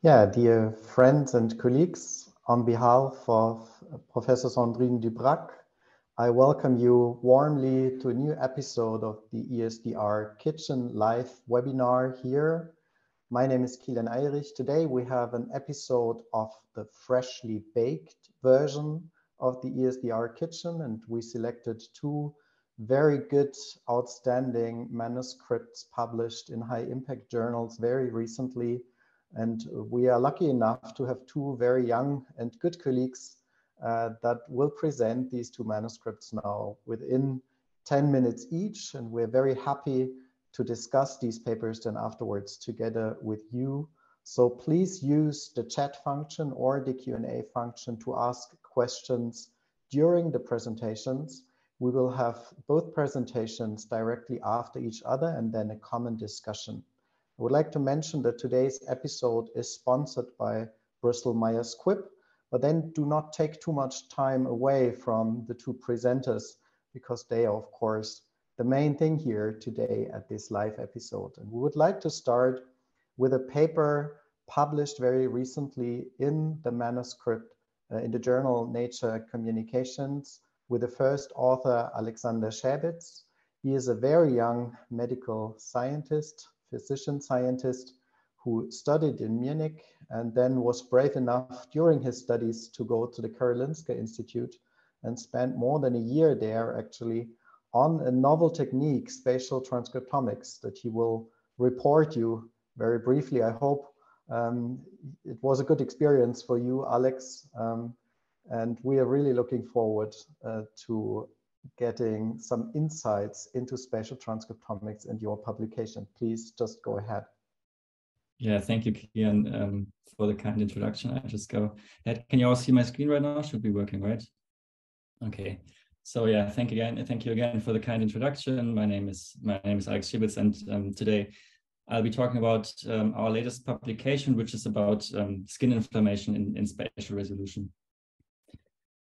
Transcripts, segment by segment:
Yeah, dear friends and colleagues, on behalf of Professor Sandrine Dubrac, I welcome you warmly to a new episode of the ESDR Kitchen live webinar here. My name is Kilian Eyerich. Today we have an episode of the freshly baked version of the ESDR Kitchen, and we selected two very good, outstanding manuscripts published in high impact journals very recently. And we are lucky enough to have two very young and good colleagues that will present these two manuscripts now within 10 minutes each. And we're very happy to discuss these papers then afterwards together with you. So please use the chat function or the Q&A function to ask questions during the presentations. We will have both presentations directly after each other and then a common discussion. I would like to mention that today's episode is sponsored by Bristol Myers Squibb, but then do not take too much time away from the two presenters because they are, of course, the main thing here today at this live episode. And we would like to start with a paper published very recently in the manuscript in the journal Nature Communications with the first author, Alexander Schaebitz. He is a very young medical scientist, physician scientist who studied in Munich and then was brave enough during his studies to go to the Karolinska Institute and spent more than a year there actually on a novel technique, spatial transcriptomics, that he will report you very briefly. I hope it was a good experience for you, Alex, and we are really looking forward to getting some insights into spatial transcriptomics and your publication. Please just go ahead. Yeah, thank you, Kilian, for the kind introduction. I just go ahead. Can you all see my screen right now? Should be working, right? Okay. So yeah, thank you again for the kind introduction. My name is Alex Schaebitz, and today I'll be talking about our latest publication, which is about skin inflammation in spatial resolution.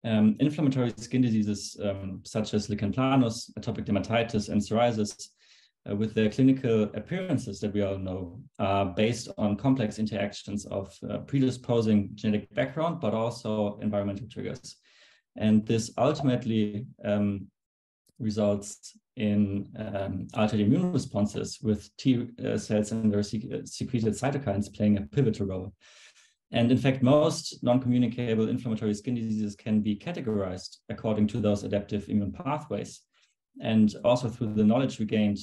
Inflammatory skin diseases such as lichen planus, atopic dermatitis, and psoriasis, with their clinical appearances that we all know, are based on complex interactions of predisposing genetic background, but also environmental triggers. And this ultimately results in altered immune responses with T cells and their secreted cytokines playing a pivotal role. And in fact, most non-communicable inflammatory skin diseases can be categorized according to those adaptive immune pathways. And also through the knowledge we gained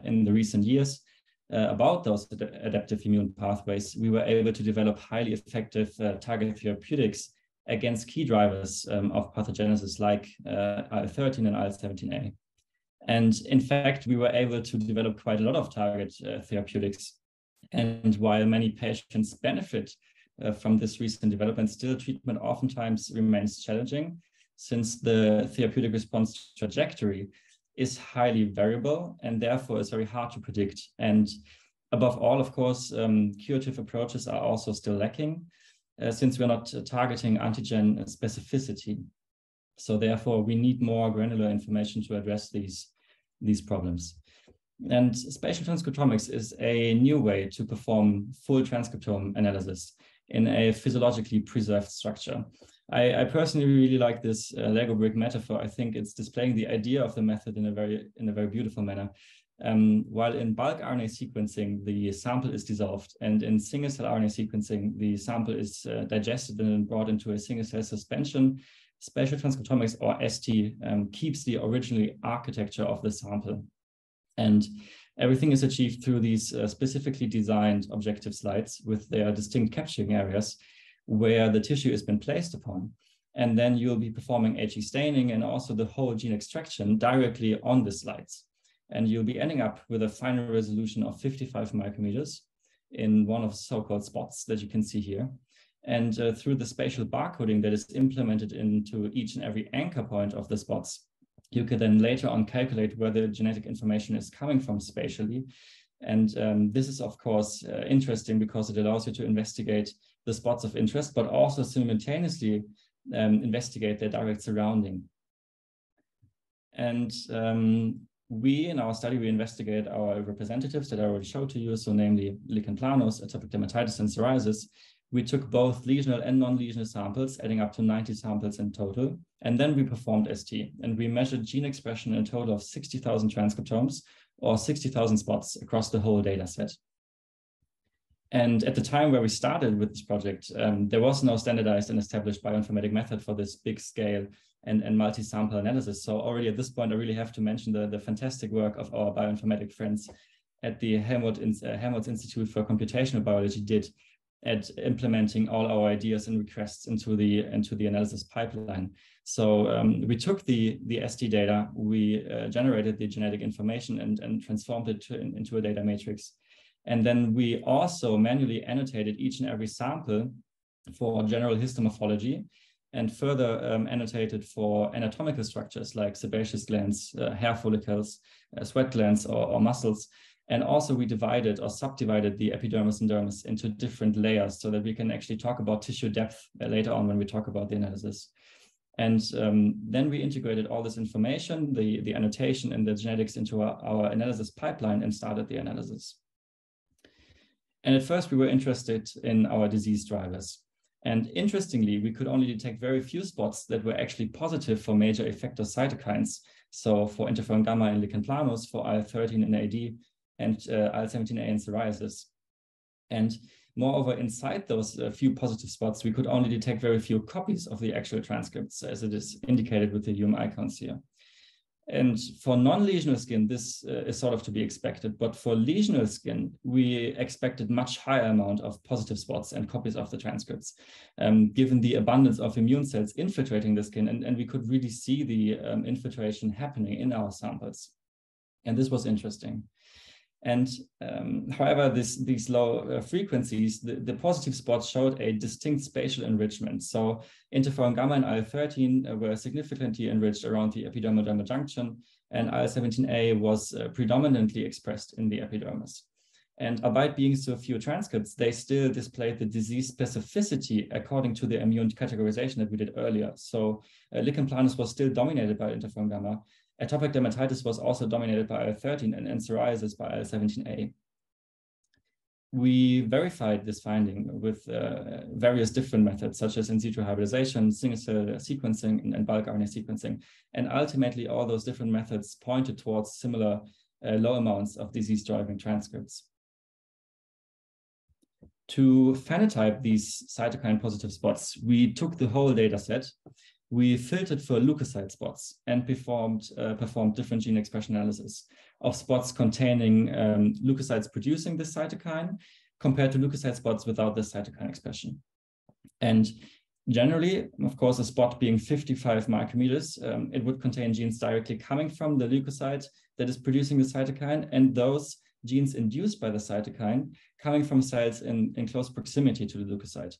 in the recent years about those adaptive immune pathways, we were able to develop highly effective target therapeutics against key drivers of pathogenesis like IL-13 and IL-17A. And in fact, we were able to develop quite a lot of target therapeutics. And while many patients benefit from this recent development, still treatment oftentimes remains challenging since the therapeutic response trajectory is highly variable and therefore is very hard to predict. And above all, of course, curative approaches are also still lacking since we're not targeting antigen specificity. So therefore, we need more granular information to address these problems. And spatial transcriptomics is a new way to perform full transcriptome analysis in a physiologically preserved structure. I personally really like this Lego brick metaphor. I think it's displaying the idea of the method in a very beautiful manner. While in bulk RNA sequencing, the sample is dissolved, and in single cell RNA sequencing, the sample is digested and then brought into a single cell suspension. Spatial transcriptomics, or ST, keeps the original architecture of the sample. And everything is achieved through these specifically designed objective slides with their distinct capturing areas where the tissue has been placed upon. And then you'll be performing HE staining and also the whole gene extraction directly on the slides. And you'll be ending up with a final resolution of 55 micrometers in one of the so-called spots that you can see here. And through the spatial barcoding that is implemented into each and every anchor point of the spots, you can then later on calculate where the genetic information is coming from spatially. And this is, of course, interesting because it allows you to investigate the spots of interest, but also simultaneously investigate their direct surrounding. And we, in our study, we investigate our representatives that I already showed to you, so namely lichen planus, atopic dermatitis, and psoriasis. We took both lesional and non-lesional samples, adding up to 90 samples in total. And then we performed ST, and we measured gene expression in a total of 60,000 transcriptomes, or 60,000 spots across the whole data set. And at the time where we started with this project, there was no standardized and established bioinformatic method for this big scale and multi-sample analysis. So already at this point, I really have to mention the fantastic work of our bioinformatic friends at the Helmholtz Institute for Computational Biology did at implementing all our ideas and requests into the analysis pipeline. So we took the ST data, we generated the genetic information and transformed it into a data matrix. And then we also manually annotated each and every sample for general histomorphology, and further annotated for anatomical structures like sebaceous glands, hair follicles, sweat glands, or muscles. And also we divided or subdivided the epidermis and dermis into different layers so that we can actually talk about tissue depth later on when we talk about the analysis. And then we integrated all this information, the annotation and the genetics into our analysis pipeline and started the analysis. And at first we were interested in our disease drivers. And interestingly, we could only detect very few spots that were actually positive for major effector cytokines. So for interferon gamma in lichen planus, for IL-13 in AD, and IL-17A in psoriasis. And moreover, inside those few positive spots, we could only detect very few copies of the actual transcripts, as it is indicated with the icons here. And for non-lesional skin, this is sort of to be expected. But for lesional skin, we expected much higher amount of positive spots and copies of the transcripts, given the abundance of immune cells infiltrating the skin. And we could really see the infiltration happening in our samples. And this was interesting. And however, these low frequencies, the positive spots showed a distinct spatial enrichment. So interferon gamma and IL-13 were significantly enriched around the epidermal-dermal junction, and IL-17A was predominantly expressed in the epidermis. And albeit being so few transcripts, they still displayed the disease specificity according to the immune categorization that we did earlier. So lichen planus was still dominated by interferon gamma. Atopic dermatitis was also dominated by IL-13 and psoriasis by IL-17A. We verified this finding with various different methods, such as in situ hybridization, single-cell sequencing, and bulk RNA sequencing. And ultimately, all those different methods pointed towards similar low amounts of disease-driving transcripts. To phenotype these cytokine-positive spots, we took the whole data set. We filtered for leukocyte spots and performed different gene expression analysis of spots containing leukocytes producing this cytokine compared to leukocyte spots without this cytokine expression. And generally, of course, a spot being 55 micrometers, it would contain genes directly coming from the leukocyte that is producing the cytokine, and those genes induced by the cytokine coming from cells in close proximity to the leukocyte.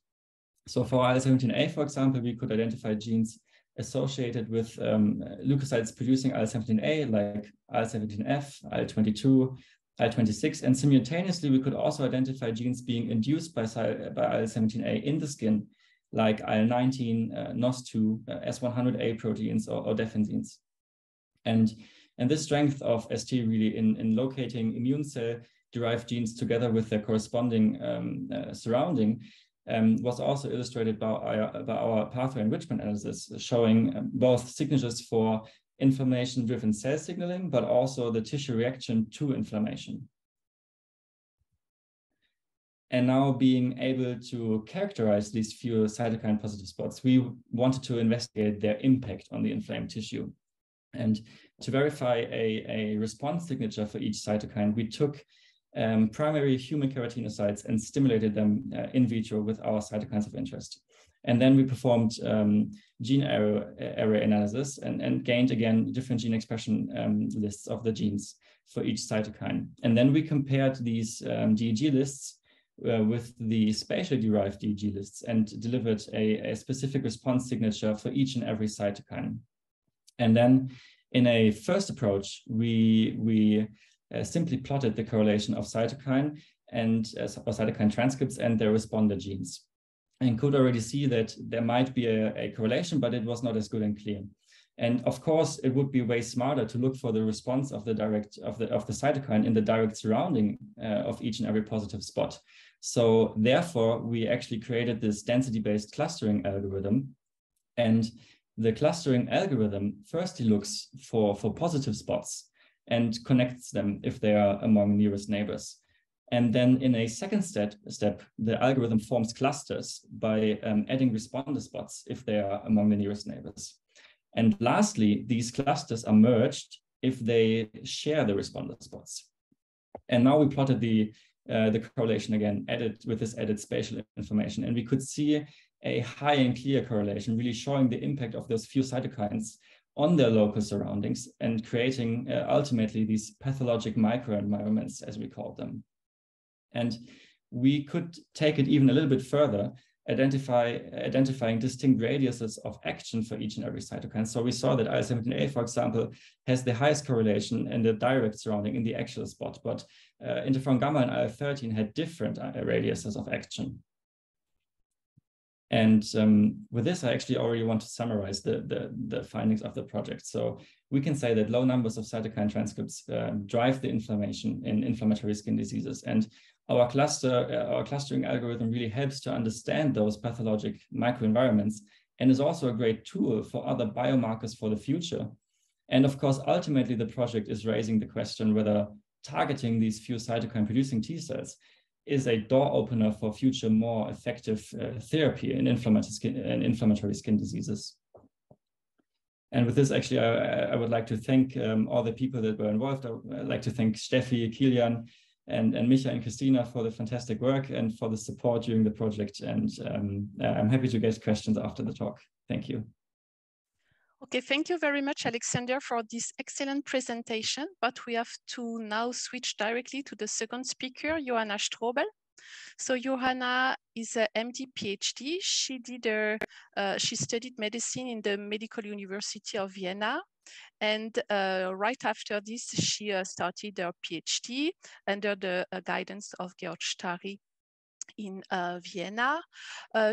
So for IL-17A, for example, we could identify genes associated with leukocytes producing IL-17A, like IL-17F, IL-22, IL-26, and simultaneously we could also identify genes being induced by IL-17A in the skin, like IL-19, NOS2, S100A proteins, or defensins. And this strength of ST really in locating immune cell-derived genes together with their corresponding surrounding was also illustrated by our pathway enrichment analysis, showing both signatures for inflammation-driven cell signaling, but also the tissue reaction to inflammation. And now being able to characterize these few cytokine-positive spots, we wanted to investigate their impact on the inflamed tissue. And to verify a response signature for each cytokine, we took primary human keratinocytes and stimulated them in vitro with our cytokines of interest. And then we performed gene array analysis and gained, again, different gene expression lists of the genes for each cytokine. And then we compared these DEG lists with the spatial derived DEG lists and delivered a specific response signature for each and every cytokine. And then in a first approach, we simply plotted the correlation of cytokine and or cytokine transcripts and their responder genes, and could already see that there might be a correlation, but it was not as good and clear. And of course, it would be way smarter to look for the response of the cytokine in the direct surrounding of each and every positive spot. So therefore, we actually created this density-based clustering algorithm. And the clustering algorithm firstly looks for positive spots and connects them if they are among nearest neighbors. And then in a second step, the algorithm forms clusters by adding responder spots if they are among the nearest neighbors. And lastly, these clusters are merged if they share the responder spots. And now we plotted the correlation again, with this added spatial information. And we could see a high and clear correlation, really showing the impact of those few cytokines on their local surroundings and creating ultimately these pathologic microenvironments, as we call them. And we could take it even a little bit further, identifying distinct radiuses of action for each and every cytokine. So we saw that IL-17A, for example, has the highest correlation in the direct surrounding in the actual spot, but interferon gamma and IL-13 had different radiuses of action. And with this, I actually already want to summarize the findings of the project. So we can say that low numbers of cytokine transcripts drive the inflammation in inflammatory skin diseases. And our clustering algorithm really helps to understand those pathologic microenvironments and is also a great tool for other biomarkers for the future. And of course, ultimately, the project is raising the question whether targeting these few cytokine-producing T cells is a door opener for future more effective therapy in inflammatory skin diseases. And with this, actually, I would like to thank all the people that were involved. I would like to thank Steffi, Kilian, and Micha and Christina for the fantastic work and for the support during the project. And I'm happy to get questions after the talk. Thank you. Okay, thank you very much, Alexander, for this excellent presentation. But we have to now switch directly to the second speaker, Johanna Strobl. So Johanna is a MD PhD. She studied medicine in the Medical University of Vienna. And right after this, she started her PhD under the guidance of Georg Stary in Vienna.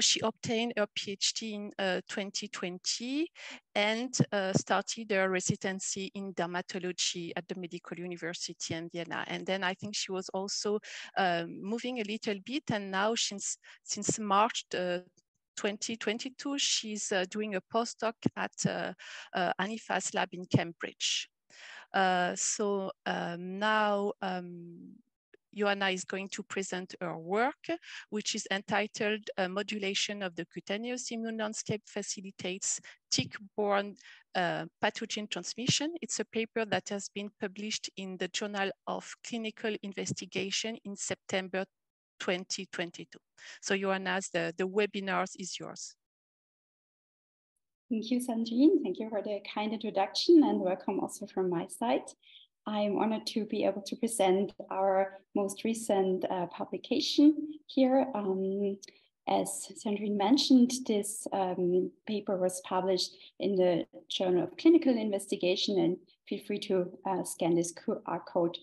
She obtained her PhD in 2020 and started her residency in dermatology at the Medical University in Vienna. And then I think she was also moving a little bit, and now since March 2022, she's doing a postdoc at Anifa's lab in Cambridge. Now Johanna is going to present her work, which is entitled Modulation of the Cutaneous Immune Landscape Facilitates Tick-borne Pathogen Transmission. It's a paper that has been published in the Journal of Clinical Investigation in September 2022. So Johanna, the webinar is yours. Thank you, Sandrine. Thank you for the kind introduction and welcome also from my side. I'm honored to be able to present our most recent publication here. As Sandrine mentioned, this paper was published in the Journal of Clinical Investigation, and feel free to scan this QR code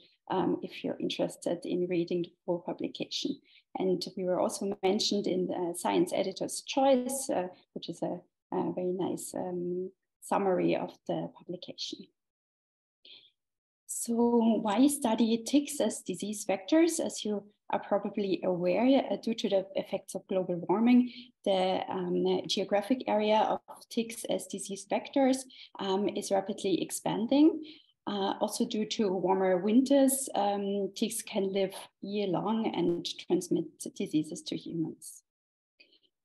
if you're interested in reading the full publication. And we were also mentioned in the Science Editor's Choice, which is a very nice summary of the publication. So why study ticks as disease vectors? As you are probably aware, due to the effects of global warming, the geographic area of ticks as disease vectors is rapidly expanding. Also due to warmer winters, ticks can live year-long and transmit diseases to humans.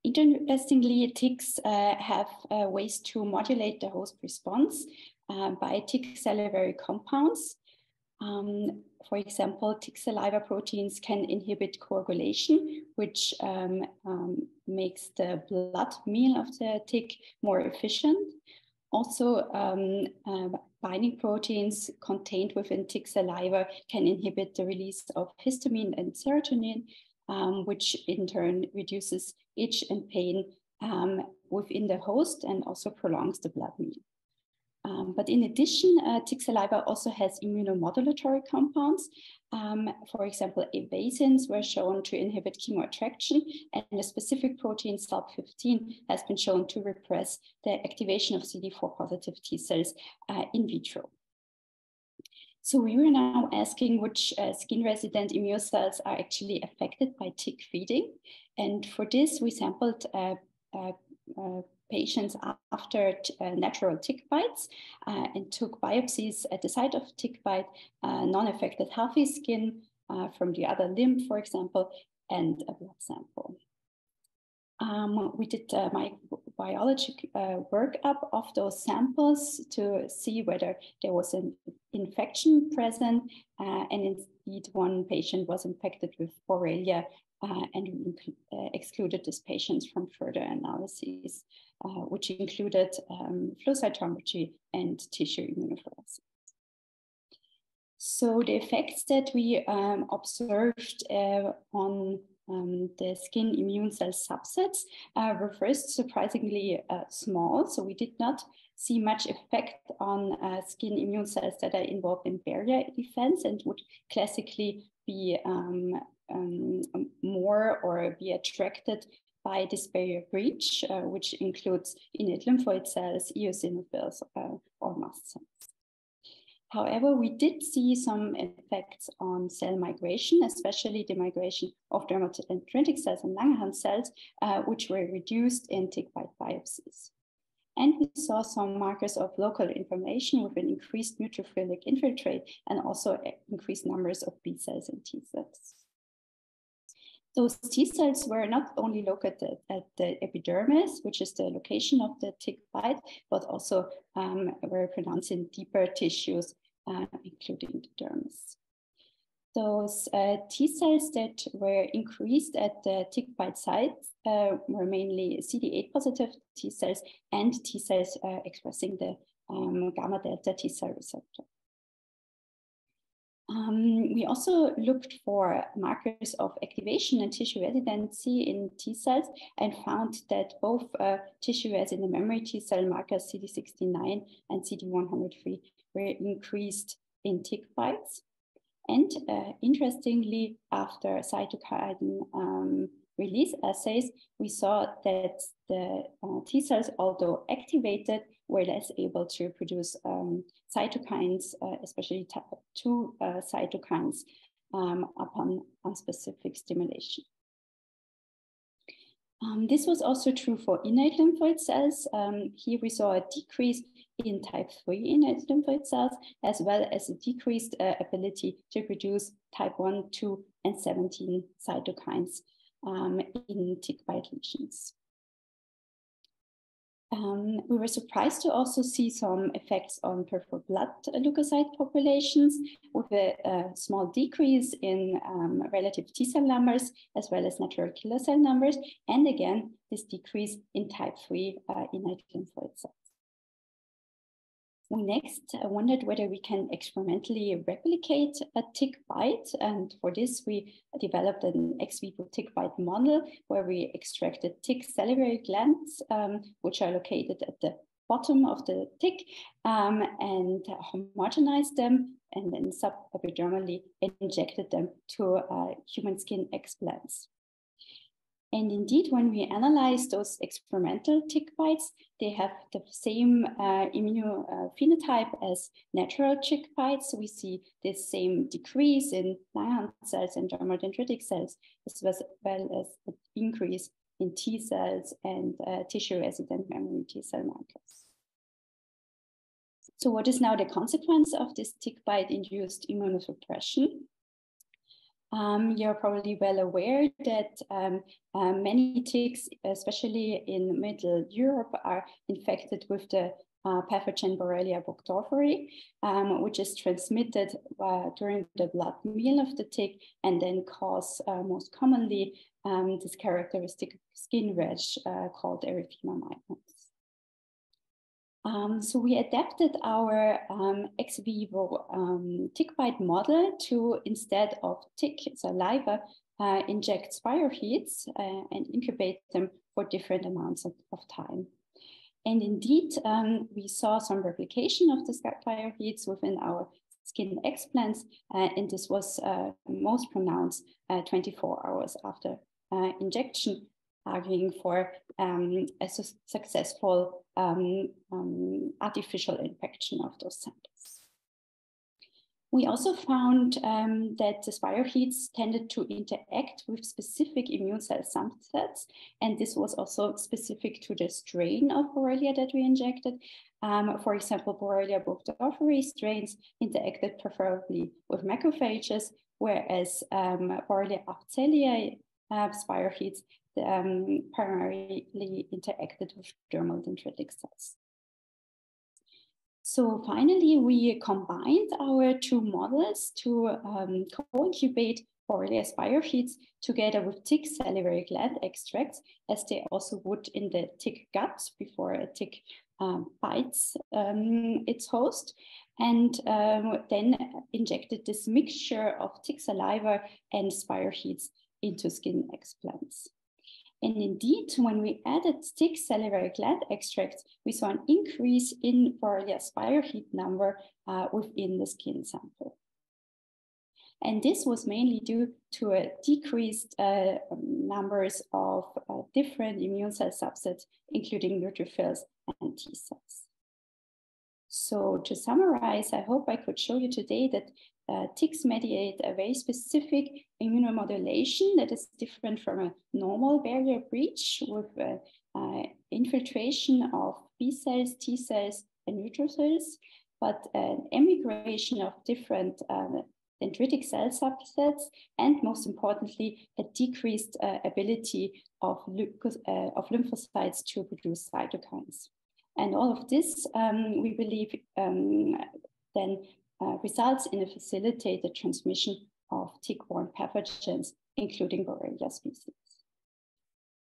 Interestingly, ticks have ways to modulate the host response by tick salivary compounds. For example, tick saliva proteins can inhibit coagulation, which makes the blood meal of the tick more efficient. Also, binding proteins contained within tick saliva can inhibit the release of histamine and serotonin, which in turn reduces itch and pain within the host and also prolongs the blood meal. But in addition, tick saliva also has immunomodulatory compounds. For example, abasins were shown to inhibit chemoattraction, and a specific protein, SALP15, has been shown to repress the activation of CD4 positive T cells in vitro. So we were now asking which skin-resident immune cells are actually affected by tick feeding. And for this, we sampled patients after natural tick bites and took biopsies at the site of tick bite, non-affected healthy skin from the other limb, for example, and a blood sample. We did microbiology workup of those samples to see whether there was an infection present, and indeed one patient was infected with Borrelia, and we excluded these patients from further analyses, which included flow cytometry and tissue immunofluorescence. So the effects that we observed on the skin immune cell subsets were first surprisingly small. So we did not see much effect on skin immune cells that are involved in barrier defense and would classically be more or be attracted by this barrier breach, which includes innate lymphoid cells, eosinophils, or mast cells. However, we did see some effects on cell migration, especially the migration of dermatodendritic cells and Langerhans cells, which were reduced in tick bite biopsies. And we saw some markers of local inflammation with an increased neutrophilic infiltrate and also increased numbers of B cells and T cells. Those T cells were not only located at the epidermis, which is the location of the tick bite, but also were pronounced in deeper tissues, including the dermis. Those T cells that were increased at the tick bite sites were mainly CD8 positive T cells and T cells expressing the gamma delta T cell receptor. We also looked for markers of activation and tissue residency in T cells and found that both tissue resident memory T cell markers CD69 and CD103 were increased in tick bites. And interestingly, after cytokine release assays, we saw that the T cells, although activated, were less able to produce cytokines, especially type 2 cytokines, upon specific stimulation. This was also true for innate lymphoid cells. Here we saw a decrease in type 3 innate lymphoid cells, as well as a decreased ability to produce type 1, 2, and 17 cytokines in tick bite lesions. We were surprised to also see some effects on peripheral blood leukocyte populations with a small decrease in relative T cell numbers, as well as natural killer cell numbers, and again, this decrease in type 3 innate lymphoid cells. We next wondered whether we can experimentally replicate a tick bite, and for this we developed an ex vivo tick bite model where we extracted tick salivary glands, which are located at the bottom of the tick, and homogenized them, and then subepidermally injected them to human skin explants. And indeed, when we analyze those experimental tick bites, they have the same immunophenotype as natural tick bites. So we see the same decrease in Langerhans cells and dermatodendritic cells, as well as an increase in T cells and tissue resident memory T cell markers. So what is now the consequence of this tick bite induced immunosuppression? You're probably well aware that many ticks, especially in Middle Europe, are infected with the pathogen Borrelia burgdorferi, which is transmitted during the blood meal of the tick and then cause most commonly this characteristic skin rash called erythema migrans. So we adapted our ex vivo tick bite model to, instead of tick saliva, inject spirochetes and incubate them for different amounts of time. And indeed, we saw some replication of the spirochetes within our skin explants, and this was most pronounced 24 hours after injection, arguing for a successful artificial infection of those samples. We also found that the spirochetes tended to interact with specific immune cell subsets, and this was also specific to the strain of Borrelia that we injected. For example, Borrelia burgdorferi strains interacted preferably with macrophages, whereas Borrelia afzelii spirochetes primarily interacted with dermal dendritic cells. So finally, we combined our two models to co-incubate Borrelia spirochetes together with tick salivary gland extracts, as they also would in the tick gut before a tick bites its host, and then injected this mixture of tick saliva and spirochetes into skin explants. And indeed, when we added tick salivary gland extracts, we saw an increase in Borrelia spirochete number within the skin sample. And this was mainly due to a decreased numbers of different immune cell subsets, including neutrophils and T cells. So to summarize, I hope I could show you today that ticks mediate a very specific immunomodulation that is different from a normal barrier breach with infiltration of B cells, T cells, and neutrophils, but an emigration of different dendritic cell subsets, and most importantly, a decreased ability of lymphocytes to produce cytokines. And all of this, we believe, then results in a facilitated transmission of tick-borne pathogens, including Borrelia species.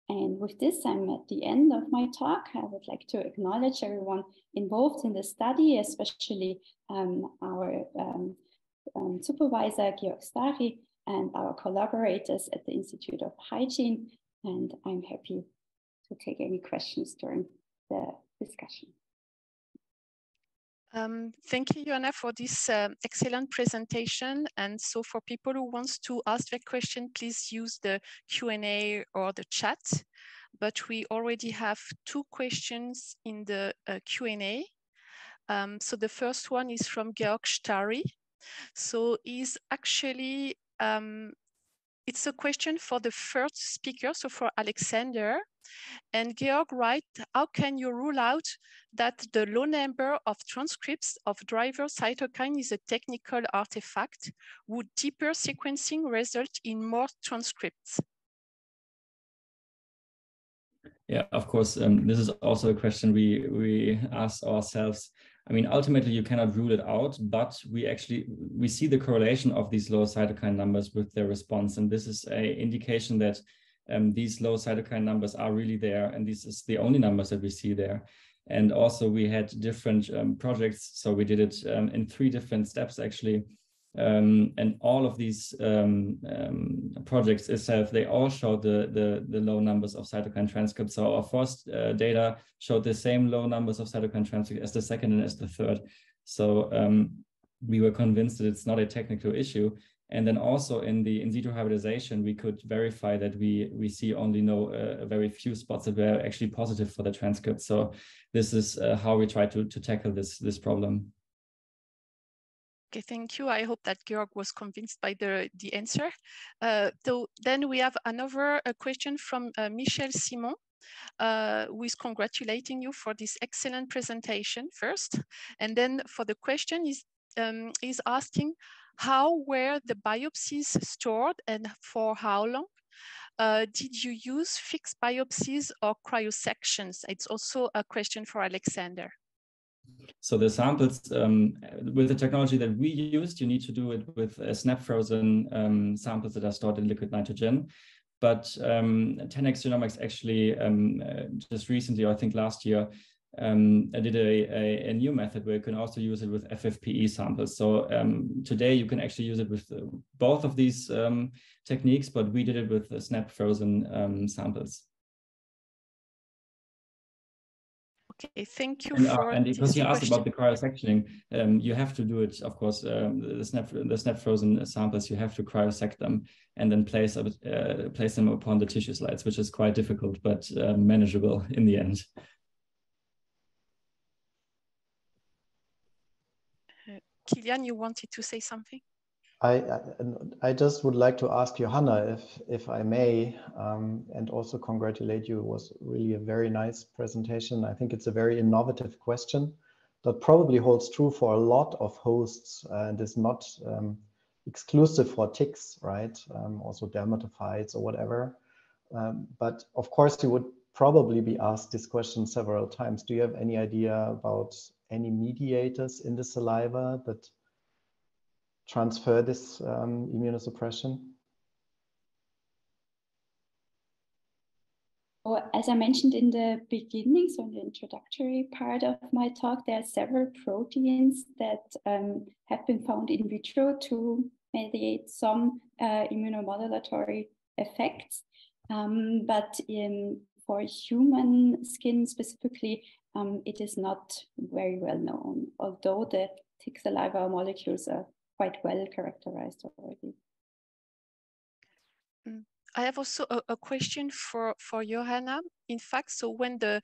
And with this, I'm at the end of my talk. I would like to acknowledge everyone involved in the study, especially our supervisor, Georg Stari, and our collaborators at the Institute of Hygiene. And I'm happy to take any questions during the discussion. Thank you, Johanna, for this excellent presentation. And so for people who wants to ask their question, please use the Q&A or the chat. But we already have two questions in the Q&A. So the first one is from Georg Stari. So is actually, it's a question for the first speaker, so for Alexander. And Georg writes, how can you rule out that the low number of transcripts of driver cytokine is a technical artifact? Would deeper sequencing result in more transcripts? Yeah, of course, this is also a question we ask ourselves. I mean, ultimately, you cannot rule it out, but we see the correlation of these low cytokine numbers with their response. And this is an indication that these low cytokine numbers are really there. And this is the only numbers that we see there. And also we had different projects. So we did it in 3 different steps, actually. And all of these projects itself, they all showed the low numbers of cytokine transcripts. So our first data showed the same low numbers of cytokine transcripts as the second and as the third. So we were convinced that it's not a technical issue. And then also in the in situ hybridization, we could verify that we see only very few spots that were actually positive for the transcript. So this is how we try to tackle this problem. Okay, thank you. I hope that Georg was convinced by the answer. So then we have another question from Michel Simon, who is congratulating you for this excellent presentation first. And then for the question is asking, how were the biopsies stored and for how long? Did you use fixed biopsies or cryosections? It's also a question for Alexander. So the samples, with the technology that we used, you need to do it with snap frozen samples that are stored in liquid nitrogen. But 10x Genomics actually just recently, or I think last year, did a new method where you can also use it with FFPE samples. So today you can actually use it with both of these techniques, but we did it with snap frozen samples. Okay, thank you for and because you asked question. about the cryosectioning, you have to do it, of course. The snap frozen samples, you have to cryosect them and then place them upon the tissue slides, which is quite difficult, but manageable in the end. Kilian, you wanted to say something? I just would like to ask Johanna, if I may, and also congratulate you. It was really a very nice presentation. I think it's a very innovative question that probably holds true for a lot of hosts and is not exclusive for ticks, right? Also dermatophytes or whatever. But of course, you would probably be asked this question several times. Do you have any idea about any mediators in the saliva that transfer this immunosuppression? Well, as I mentioned in the beginning, so in the introductory part of my talk, there are several proteins that have been found in vitro to mediate some immunomodulatory effects. But for human skin specifically, it is not very well known, although the tick saliva molecules are quite well characterized already. I have also a question for Johanna. In fact, so when the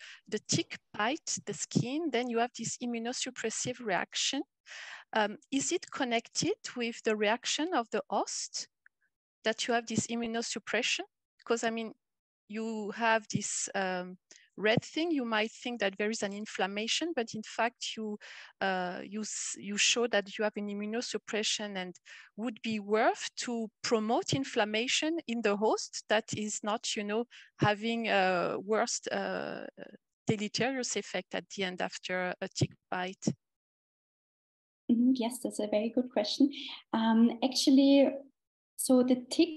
tick bites the skin, then you have this immunosuppressive reaction. Is it connected with the reaction of the host that you have this immunosuppression? Because I mean, you have this red thing, you might think that there is an inflammation, but in fact you show that you have an immunosuppression, and would be worth to promote inflammation in the host that is not, you know, having a worst deleterious effect at the end after a tick bite. Yes, that's a very good question. Actually, so the tick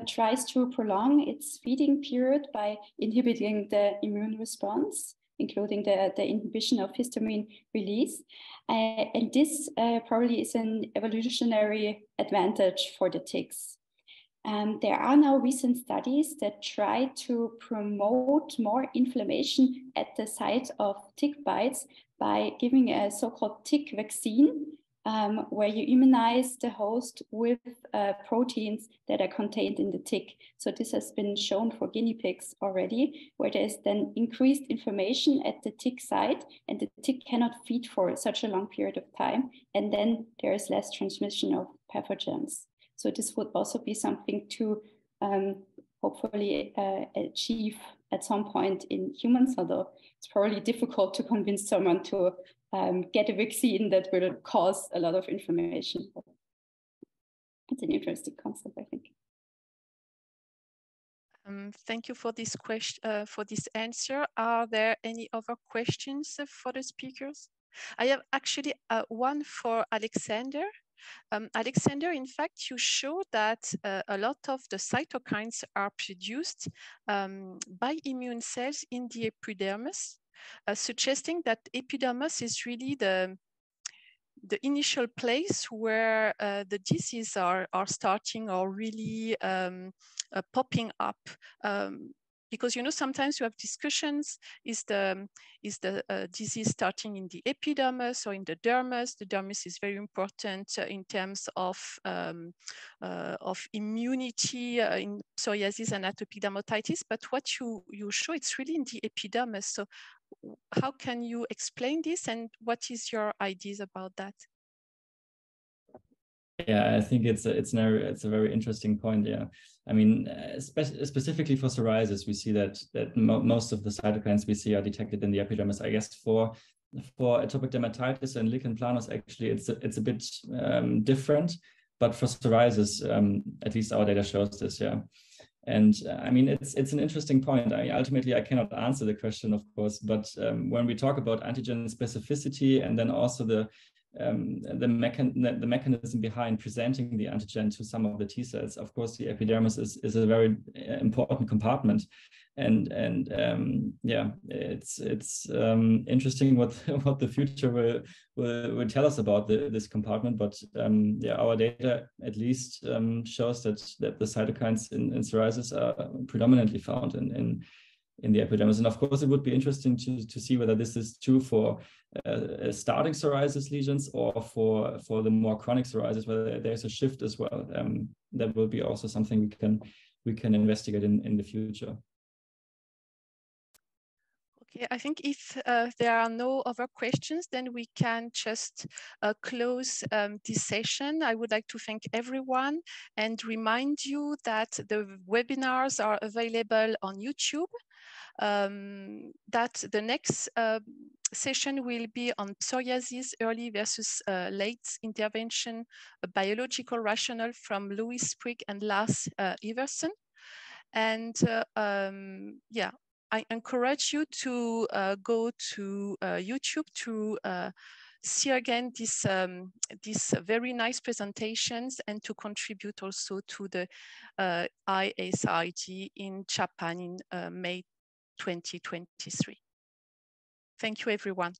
tries to prolong its feeding period by inhibiting the immune response, including the inhibition of histamine release. And this probably is an evolutionary advantage for the ticks. There are now recent studies that try to promote more inflammation at the site of tick bites by giving a so-called tick vaccine, where you immunize the host with proteins that are contained in the tick. So this has been shown for guinea pigs already, where there's then increased inflammation at the tick site, and the tick cannot feed for such a long period of time, and then there is less transmission of pathogens. So this would also be something to hopefully achieve at some point in humans, although it's probably difficult to convince someone to get a vaccine that will cause a lot of inflammation. It's an interesting concept, I think. Thank you for this question, for this answer. Are there any other questions for the speakers? I have actually one for Alexander. Alexander, in fact, you show that a lot of the cytokines are produced by immune cells in the epidermis, suggesting that epidermis is really the initial place where the diseases are starting or really popping up. Because, you know, sometimes you have discussions, is the disease starting in the epidermis or in the dermis? The dermis is very important in terms of immunity in psoriasis and atopic dermatitis, but what you show, it's really in the epidermis. So how can you explain this, and what is your ideas about that? Yeah, I think it's a very interesting point. Yeah, I mean, specifically for psoriasis, we see that most of the cytokines we see are detected in the epidermis. I guess for atopic dermatitis and lichen planus, actually, it's a bit different. But for psoriasis, at least our data shows this. Yeah, and I mean, it's an interesting point. I mean, ultimately, I cannot answer the question, of course. But when we talk about antigen specificity, and then also the mechanism behind presenting the antigen to some of the T cells, of course, the epidermis is a very important compartment, and yeah, it's interesting what the future will tell us about this compartment. But yeah, our data at least shows that the cytokines in psoriasis are predominantly found in the epidermis. And of course, it would be interesting to see whether this is true for starting psoriasis lesions or for the more chronic psoriasis, whether there's a shift as well. That will be also something we can investigate in the future. Okay, I think if there are no other questions, then we can just close this session. I would like to thank everyone and remind you that the webinars are available on YouTube, that the next session will be on psoriasis, early versus late intervention, a biological rationale from Louis Sprigg and Lars Iversen. And yeah, I encourage you to go to YouTube to see again these very nice presentations and to contribute also to the ISID in Japan in May 2023. Thank you, everyone.